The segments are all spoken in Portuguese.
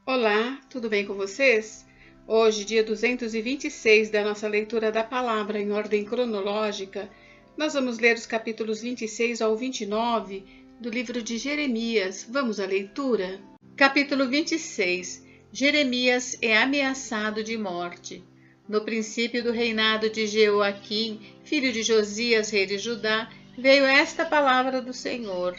Olá, tudo bem com vocês? Hoje, dia 226 da nossa leitura da palavra em ordem cronológica, nós vamos ler os capítulos 26 ao 29 do livro de Jeremias. Vamos à leitura? Capítulo 26. Jeremias é ameaçado de morte. No princípio do reinado de Jeoaquim, filho de Josias, rei de Judá, veio esta palavra do Senhor.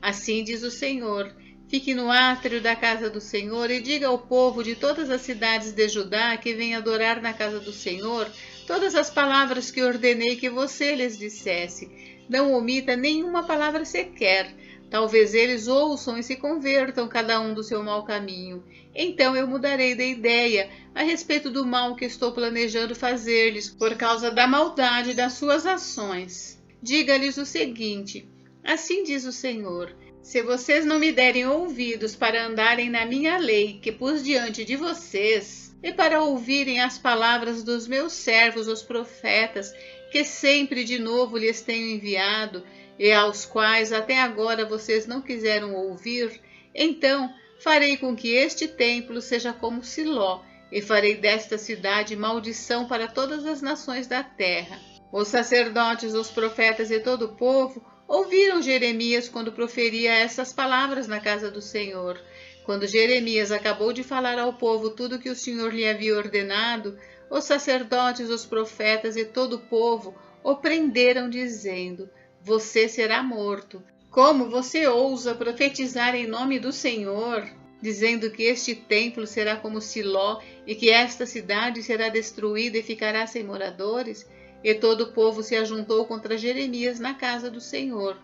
Assim diz o Senhor: fique no átrio da casa do Senhor e diga ao povo de todas as cidades de Judá que venha adorar na casa do Senhor todas as palavras que ordenei que você lhes dissesse. Não omita nenhuma palavra sequer. Talvez eles ouçam e se convertam, cada um do seu mau caminho. Então eu mudarei de ideia a respeito do mal que estou planejando fazer-lhes por causa da maldade das suas ações. Diga-lhes o seguinte: assim diz o Senhor: se vocês não me derem ouvidos para andarem na minha lei que pus diante de vocês, e para ouvirem as palavras dos meus servos, os profetas, que sempre de novo lhes tenho enviado, e aos quais até agora vocês não quiseram ouvir, então farei com que este templo seja como Siló, e farei desta cidade maldição para todas as nações da terra. Os sacerdotes, os profetas e todo o povo ouviram Jeremias quando proferia essas palavras na casa do Senhor. Quando Jeremias acabou de falar ao povo tudo o que o Senhor lhe havia ordenado, os sacerdotes, os profetas e todo o povo o prenderam, dizendo: você será morto. Como você ousa profetizar em nome do Senhor, dizendo que este templo será como Siló e que esta cidade será destruída e ficará sem moradores? E todo o povo se ajuntou contra Jeremias na casa do Senhor.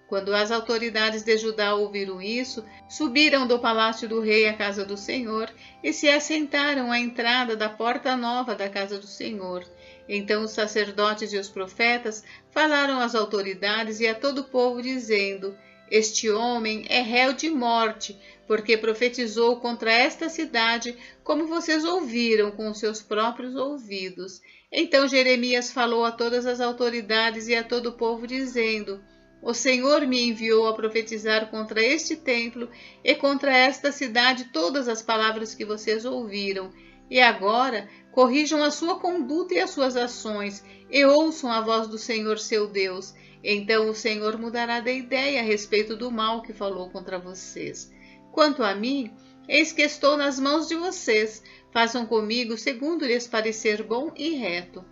Quando as autoridades de Judá ouviram isso, subiram do palácio do rei à casa do Senhor e se assentaram à entrada da porta nova da casa do Senhor. Então os sacerdotes e os profetas falaram às autoridades e a todo o povo, dizendo: este homem é réu de morte, porque profetizou contra esta cidade, como vocês ouviram com os seus próprios ouvidos. Então Jeremias falou a todas as autoridades e a todo o povo, dizendo: o Senhor me enviou a profetizar contra este templo e contra esta cidade todas as palavras que vocês ouviram. E agora corrijam a sua conduta e as suas ações, e ouçam a voz do Senhor seu Deus. Então o Senhor mudará de ideia a respeito do mal que falou contra vocês. Quanto a mim, eis que estou nas mãos de vocês. Façam comigo segundo lhes parecer bom e reto.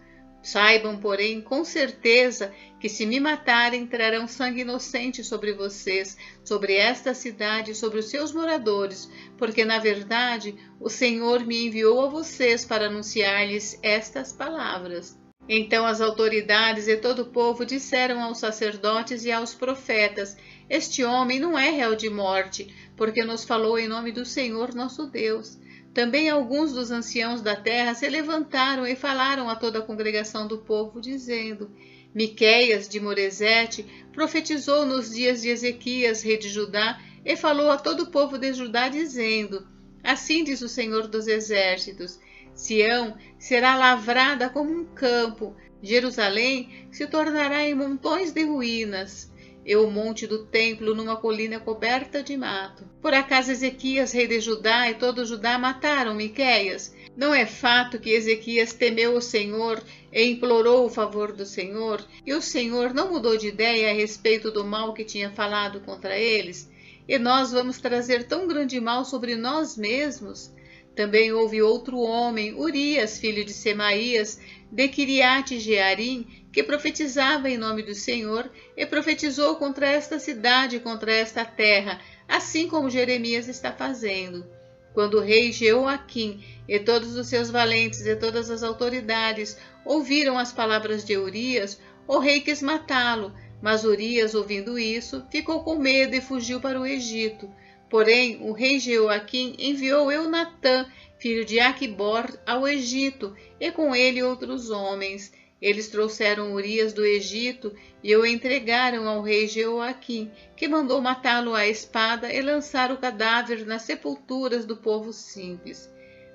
Saibam, porém, com certeza, que se me matarem, trarão sangue inocente sobre vocês, sobre esta cidade e sobre os seus moradores, porque, na verdade, o Senhor me enviou a vocês para anunciar-lhes estas palavras. Então as autoridades e todo o povo disseram aos sacerdotes e aos profetas: este homem não é réu de morte, porque nos falou em nome do Senhor nosso Deus. Também alguns dos anciãos da terra se levantaram e falaram a toda a congregação do povo, dizendo: Miqueias de Moresete profetizou nos dias de Ezequias, rei de Judá, e falou a todo o povo de Judá, dizendo: assim diz o Senhor dos Exércitos: Sião será lavrada como um campo, Jerusalém se tornará em montões de ruínas, e o monte do templo numa colina coberta de mato. Por acaso Ezequias, rei de Judá, e todo Judá mataram Miqueias? Não é fato que Ezequias temeu o Senhor e implorou o favor do Senhor, e o Senhor não mudou de ideia a respeito do mal que tinha falado contra eles? E nós vamos trazer tão grande mal sobre nós mesmos? Também houve outro homem, Urias, filho de Semaías, de Quiriate-Jearim, que profetizava em nome do Senhor, e profetizou contra esta cidade e contra esta terra, assim como Jeremias está fazendo. Quando o rei Jeoaquim e todos os seus valentes e todas as autoridades ouviram as palavras de Urias, o rei quis matá-lo, mas Urias, ouvindo isso, ficou com medo e fugiu para o Egito. Porém, o rei Jeoaquim enviou Eunatã, filho de Aquibor, ao Egito, e com ele outros homens. Eles trouxeram Urias do Egito e o entregaram ao rei Jeoaquim, que mandou matá-lo à espada e lançar o cadáver nas sepulturas do povo simples.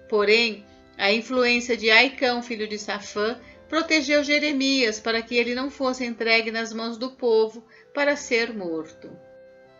Porém, a influência de Aicão, filho de Safã, protegeu Jeremias para que ele não fosse entregue nas mãos do povo para ser morto.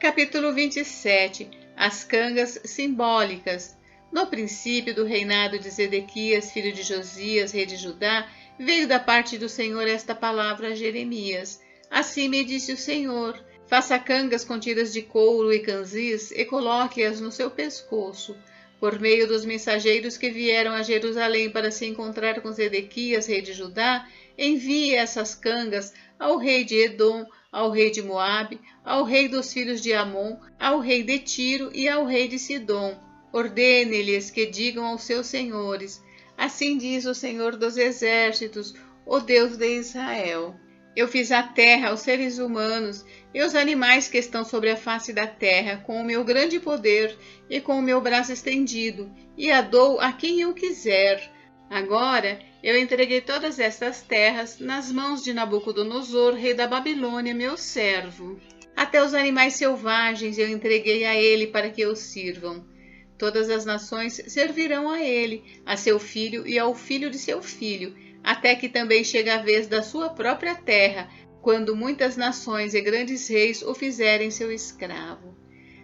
Capítulo 27. As cangas simbólicas. No princípio do reinado de Zedequias, filho de Josias, rei de Judá, veio da parte do Senhor esta palavra a Jeremias. Assim me disse o Senhor: faça cangas contidas de couro e canzis e coloque-as no seu pescoço. Por meio dos mensageiros que vieram a Jerusalém para se encontrar com Zedequias, rei de Judá, envie essas cangas ao rei de Edom, ao rei de Moabe, ao rei dos filhos de Amon, ao rei de Tiro e ao rei de Sidom. Ordene-lhes que digam aos seus senhores: assim diz o Senhor dos Exércitos, o Deus de Israel: eu fiz a terra, os seres humanos e os animais que estão sobre a face da terra com o meu grande poder e com o meu braço estendido, e a dou a quem eu quiser. Agora eu entreguei todas estas terras nas mãos de Nabucodonosor, rei da Babilônia, meu servo. Até os animais selvagens eu entreguei a ele para que os sirvam. Todas as nações servirão a ele, a seu filho e ao filho de seu filho, até que também chegue a vez da sua própria terra, quando muitas nações e grandes reis o fizerem seu escravo.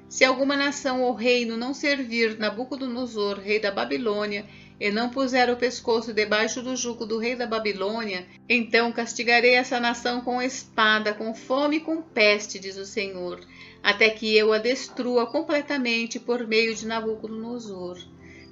Se alguma nação ou reino não servir Nabucodonosor, rei da Babilônia, e não puser o pescoço debaixo do jugo do rei da Babilônia, então castigarei essa nação com espada, com fome e com peste, diz o Senhor, até que eu a destrua completamente por meio de Nabucodonosor.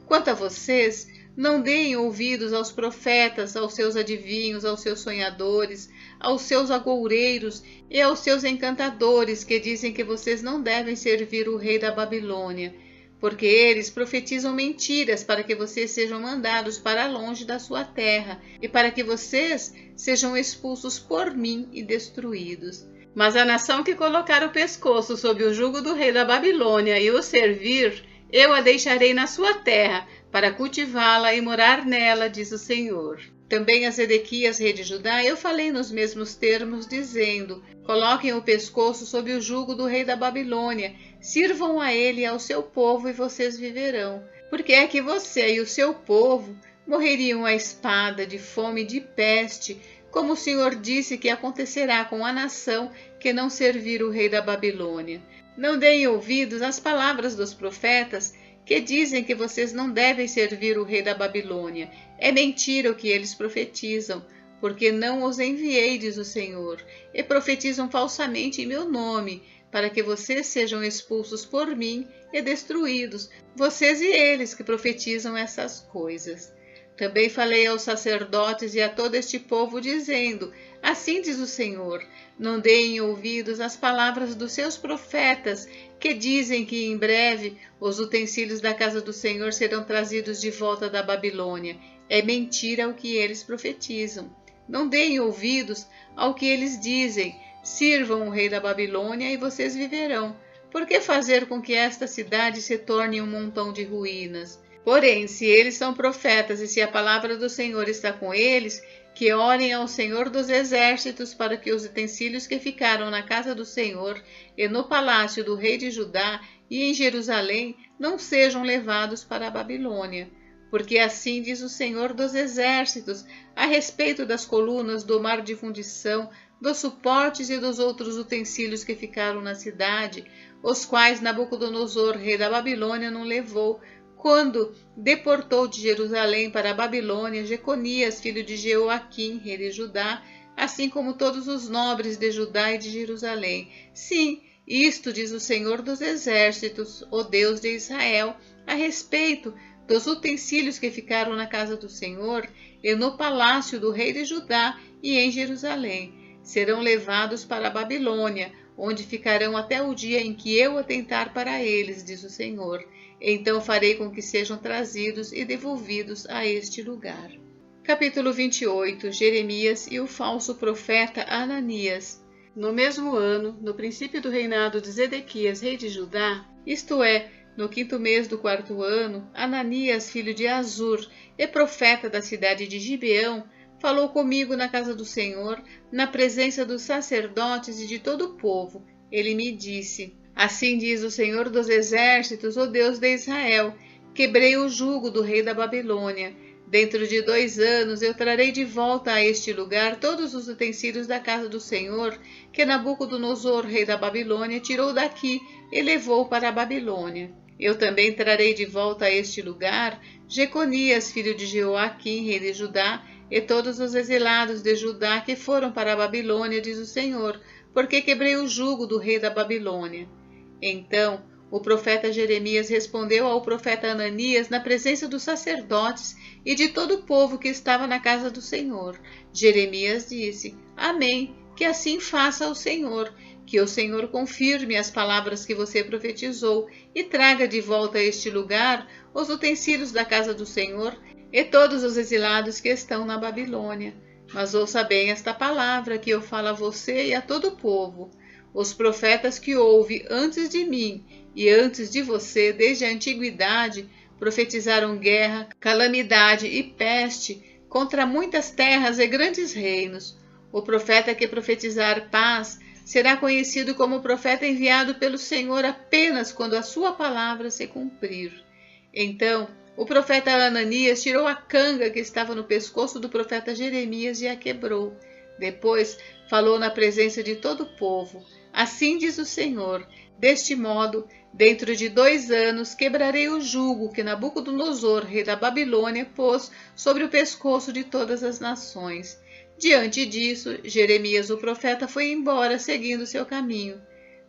Quanto a vocês, não deem ouvidos aos profetas, aos seus adivinhos, aos seus sonhadores, aos seus agoureiros e aos seus encantadores que dizem que vocês não devem servir o rei da Babilônia, porque eles profetizam mentiras para que vocês sejam mandados para longe da sua terra e para que vocês sejam expulsos por mim e destruídos. Mas a nação que colocar o pescoço sob o jugo do rei da Babilônia e o servir, eu a deixarei na sua terra, para cultivá-la e morar nela, diz o Senhor. Também a Zedequias, rei de Judá, eu falei nos mesmos termos, dizendo: coloquem o pescoço sob o jugo do rei da Babilônia, sirvam a ele e ao seu povo e vocês viverão. Porque é que você e o seu povo morreriam à espada, de fome e de peste, como o Senhor disse que acontecerá com a nação que não servir o rei da Babilônia. Não deem ouvidos às palavras dos profetas, que dizem que vocês não devem servir o rei da Babilônia. É mentira o que eles profetizam, porque não os enviei, diz o Senhor, e profetizam falsamente em meu nome, para que vocês sejam expulsos por mim e destruídos, vocês e eles que profetizam essas coisas. Também falei aos sacerdotes e a todo este povo, dizendo: assim diz o Senhor, não deem ouvidos às palavras dos seus profetas, que dizem que em breve os utensílios da casa do Senhor serão trazidos de volta da Babilônia. É mentira o que eles profetizam. Não deem ouvidos ao que eles dizem: sirvam o rei da Babilônia e vocês viverão. Por que fazer com que esta cidade se torne um montão de ruínas? Porém, se eles são profetas e se a palavra do Senhor está com eles, que orem ao Senhor dos Exércitos para que os utensílios que ficaram na casa do Senhor e no palácio do rei de Judá e em Jerusalém não sejam levados para a Babilônia. Porque assim diz o Senhor dos Exércitos a respeito das colunas do mar de fundição, dos suportes e dos outros utensílios que ficaram na cidade, os quais Nabucodonosor, rei da Babilônia, não levou, quando deportou de Jerusalém para a Babilônia Jeconias, filho de Jeoaquim, rei de Judá, assim como todos os nobres de Judá e de Jerusalém. Sim, isto diz o Senhor dos Exércitos, o Deus de Israel, a respeito dos utensílios que ficaram na casa do Senhor e no palácio do rei de Judá e em Jerusalém. Serão levados para a Babilônia, onde ficarão até o dia em que eu atentar para eles, diz o Senhor. Então farei com que sejam trazidos e devolvidos a este lugar. Capítulo 28. Jeremias e o falso profeta Ananias. No mesmo ano, no princípio do reinado de Zedequias, rei de Judá, isto é, no 5º mês do 4º ano, Ananias, filho de Azur, e profeta da cidade de Gibeão, falou comigo na casa do Senhor, na presença dos sacerdotes e de todo o povo. Ele me disse: assim diz o Senhor dos Exércitos, o Deus de Israel: quebrei o jugo do rei da Babilônia. Dentro de 2 anos eu trarei de volta a este lugar todos os utensílios da casa do Senhor, que Nabucodonosor, rei da Babilônia, tirou daqui e levou para a Babilônia. Eu também trarei de volta a este lugar Jeconias, filho de Jeoaquim, rei de Judá, e todos os exilados de Judá que foram para a Babilônia, diz o Senhor, porque quebrei o jugo do rei da Babilônia. Então o profeta Jeremias respondeu ao profeta Ananias na presença dos sacerdotes e de todo o povo que estava na casa do Senhor. Jeremias disse: Amém, que assim faça o Senhor, que o Senhor confirme as palavras que você profetizou e traga de volta a este lugar os utensílios da casa do Senhor e todos os exilados que estão na Babilônia. Mas ouça bem esta palavra que eu falo a você e a todo o povo. Os profetas que houve antes de mim e antes de você, desde a antiguidade, profetizaram guerra, calamidade e peste contra muitas terras e grandes reinos. O profeta que profetizar paz será conhecido como profeta enviado pelo Senhor apenas quando a sua palavra se cumprir. Então o profeta Ananias tirou a canga que estava no pescoço do profeta Jeremias e a quebrou. Depois falou na presença de todo o povo: Assim diz o Senhor, deste modo, dentro de 2 anos, quebrarei o jugo que Nabucodonosor, rei da Babilônia, pôs sobre o pescoço de todas as nações. Diante disso, Jeremias o profeta foi embora, seguindo seu caminho.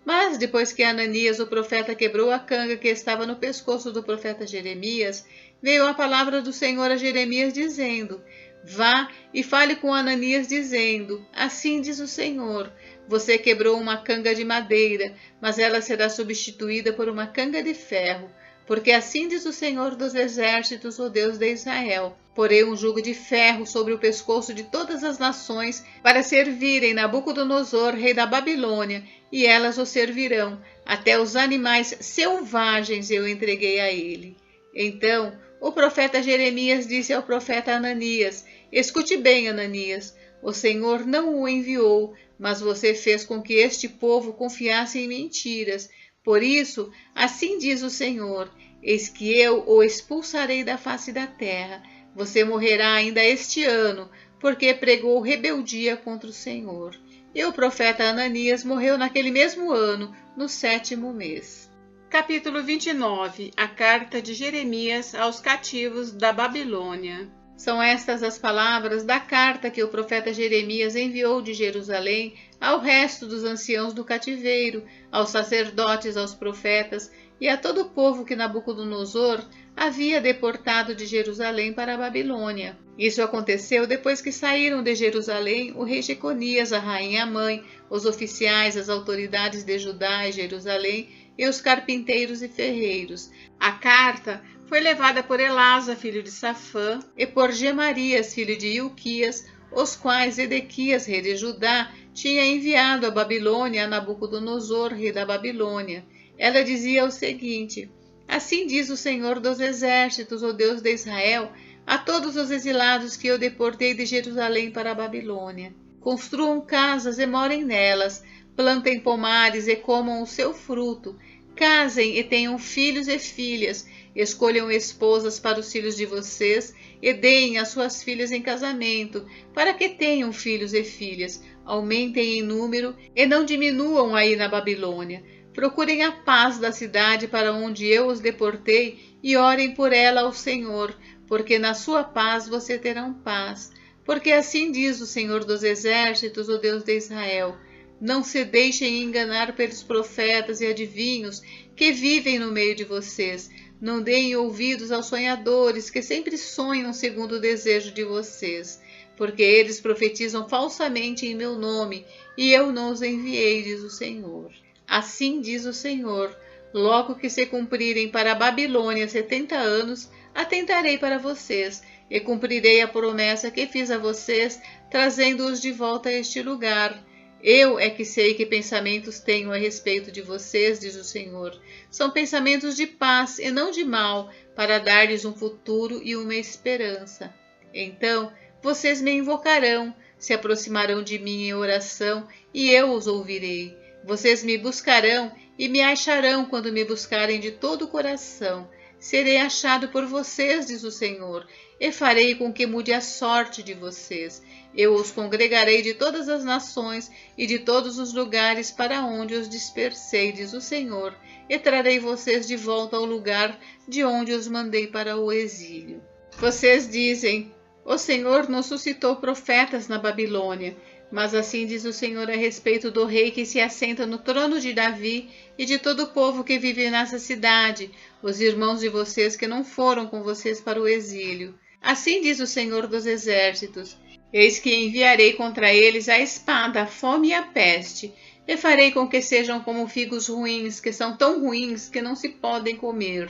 Mas depois que Ananias o profeta quebrou a canga que estava no pescoço do profeta Jeremias, veio a palavra do Senhor a Jeremias dizendo: Vá e fale com Ananias dizendo: Assim diz o Senhor, você quebrou uma canga de madeira, mas ela será substituída por uma canga de ferro, porque assim diz o Senhor dos exércitos, o Deus de Israel: porei um jugo de ferro sobre o pescoço de todas as nações para servirem Nabucodonosor, rei da Babilônia, e elas o servirão, até os animais selvagens eu entreguei a ele. Então o profeta Jeremias disse ao profeta Ananias: Escute bem, Ananias, o Senhor não o enviou, mas você fez com que este povo confiasse em mentiras. Por isso, assim diz o Senhor: eis que eu o expulsarei da face da terra. Você morrerá ainda este ano, porque pregou rebeldia contra o Senhor. E o profeta Ananias morreu naquele mesmo ano, no 7º mês. Capítulo 29. A carta de Jeremias aos cativos da Babilônia. São estas as palavras da carta que o profeta Jeremias enviou de Jerusalém ao resto dos anciãos do cativeiro, aos sacerdotes, aos profetas e a todo o povo que Nabucodonosor havia deportado de Jerusalém para a Babilônia. Isso aconteceu depois que saíram de Jerusalém o rei Jeconias, a rainha-mãe, os oficiais, as autoridades de Judá e Jerusalém e os carpinteiros e ferreiros. A carta foi levada por Elasa, filho de Safã, e por Gemarias, filho de Ilquias, os quais Edequias, rei de Judá, tinha enviado à Babilônia a Nabucodonosor, rei da Babilônia. Ela dizia o seguinte: Assim diz o Senhor dos exércitos, o Deus de Israel, a todos os exilados que eu deportei de Jerusalém para a Babilônia: construam casas e morem nelas, plantem pomares e comam o seu fruto, casem e tenham filhos e filhas, escolham esposas para os filhos de vocês e deem as suas filhas em casamento, para que tenham filhos e filhas, aumentem em número e não diminuam aí na Babilônia. Procurem a paz da cidade para onde eu os deportei e orem por ela ao Senhor, porque na sua paz você terão paz. Porque assim diz o Senhor dos exércitos, o Deus de Israel: não se deixem enganar pelos profetas e adivinhos que vivem no meio de vocês. Não deem ouvidos aos sonhadores que sempre sonham segundo o desejo de vocês, porque eles profetizam falsamente em meu nome, e eu não os enviei, diz o Senhor. Assim diz o Senhor: logo que se cumprirem para a Babilônia 70 anos, atentarei para vocês, e cumprirei a promessa que fiz a vocês, trazendo-os de volta a este lugar. Eu é que sei que pensamentos tenho a respeito de vocês, diz o Senhor. São pensamentos de paz e não de mal, para dar-lhes um futuro e uma esperança. Então vocês me invocarão, se aproximarão de mim em oração, e eu os ouvirei. Vocês me buscarão e me acharão quando me buscarem de todo o coração. serei achado por vocês, diz o Senhor, e farei com que mude a sorte de vocês. Eu os congregarei de todas as nações e de todos os lugares para onde os dispersei, diz o Senhor, e trarei vocês de volta ao lugar de onde os mandei para o exílio. Vocês dizem: o Senhor nos suscitou profetas na Babilônia. Mas assim diz o Senhor a respeito do rei que se assenta no trono de Davi e de todo o povo que vive nessa cidade, os irmãos de vocês que não foram com vocês para o exílio. Assim diz o Senhor dos Exércitos: eis que enviarei contra eles a espada, a fome e a peste, e farei com que sejam como figos ruins, que são tão ruins que não se podem comer.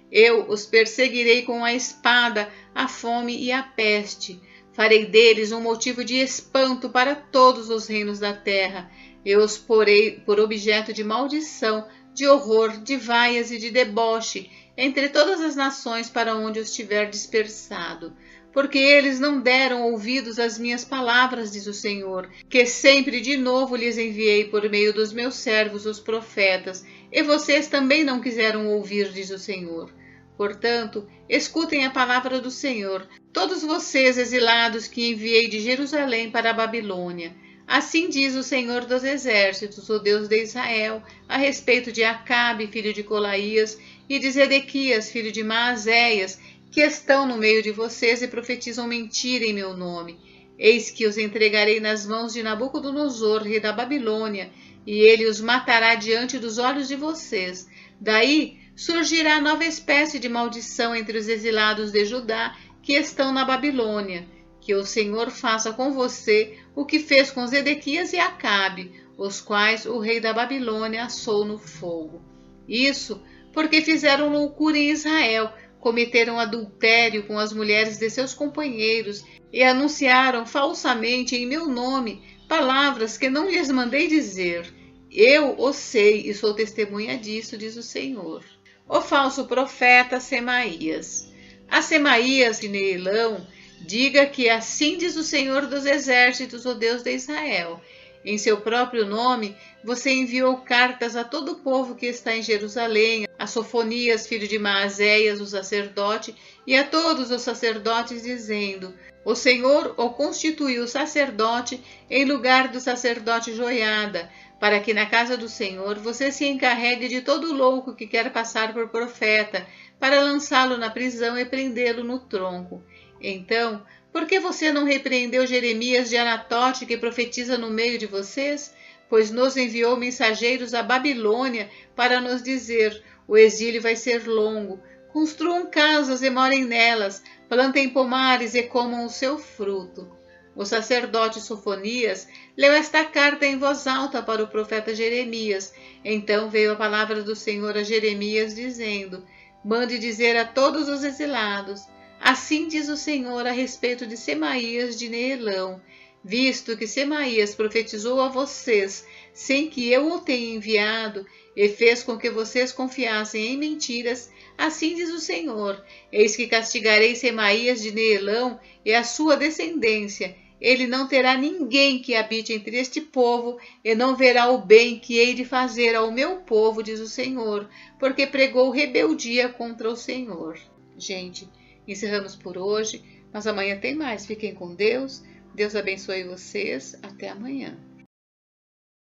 Eu os perseguirei com a espada, a fome e a peste. Farei deles um motivo de espanto para todos os reinos da terra. Eu os porei por objeto de maldição, de horror, de vaias e de deboche, entre todas as nações para onde os tiver dispersado. Porque eles não deram ouvidos às minhas palavras, diz o Senhor, que sempre de novo lhes enviei por meio dos meus servos, os profetas, e vocês também não quiseram ouvir, diz o Senhor. Portanto, escutem a palavra do Senhor, todos vocês exilados que enviei de Jerusalém para a Babilônia. Assim diz o Senhor dos Exércitos, o Deus de Israel, a respeito de Acabe, filho de Colaías, e de Zedequias, filho de Maazéias, que estão no meio de vocês e profetizam mentira em meu nome. Eis que os entregarei nas mãos de Nabucodonosor, rei da Babilônia, e ele os matará diante dos olhos de vocês. Daí surgirá nova espécie de maldição entre os exilados de Judá que estão na Babilônia. Que o Senhor faça com você o que fez com Zedequias e Acabe, os quais o rei da Babilônia assou no fogo. Isso porque fizeram loucura em Israel, cometeram adultério com as mulheres de seus companheiros e anunciaram falsamente em meu nome palavras que não lhes mandei dizer. Eu o sei e sou testemunha disso, diz o Senhor. O falso profeta Semaías. A Semaías de Neelão, diga que assim diz o Senhor dos Exércitos, o Deus de Israel. Em seu próprio nome, você enviou cartas a todo o povo que está em Jerusalém, a Sofonias, filho de Maazéias, o sacerdote, e a todos os sacerdotes, dizendo: o Senhor o constituiu sacerdote em lugar do sacerdote Joiada, para que na casa do Senhor você se encarregue de todo louco que quer passar por profeta, para lançá-lo na prisão e prendê-lo no tronco. Então, por que você não repreendeu Jeremias de Anatote, que profetiza no meio de vocês? Pois nos enviou mensageiros à Babilônia para nos dizer: o exílio vai ser longo. Construam casas e morem nelas, plantem pomares e comam o seu fruto. O sacerdote Sofonias leu esta carta em voz alta para o profeta Jeremias. Então veio a palavra do Senhor a Jeremias, dizendo: mande dizer a todos os exilados: assim diz o Senhor a respeito de Semaías de Neelão, visto que Semaías profetizou a vocês, sem que eu o tenha enviado, e fez com que vocês confiassem em mentiras, assim diz o Senhor: eis que castigarei Semaías de Neelão e a sua descendência. Ele não terá ninguém que habite entre este povo, e não verá o bem que hei de fazer ao meu povo, diz o Senhor, porque pregou rebeldia contra o Senhor. Gente, encerramos por hoje, mas amanhã tem mais. Fiquem com Deus. Deus abençoe vocês. Até amanhã.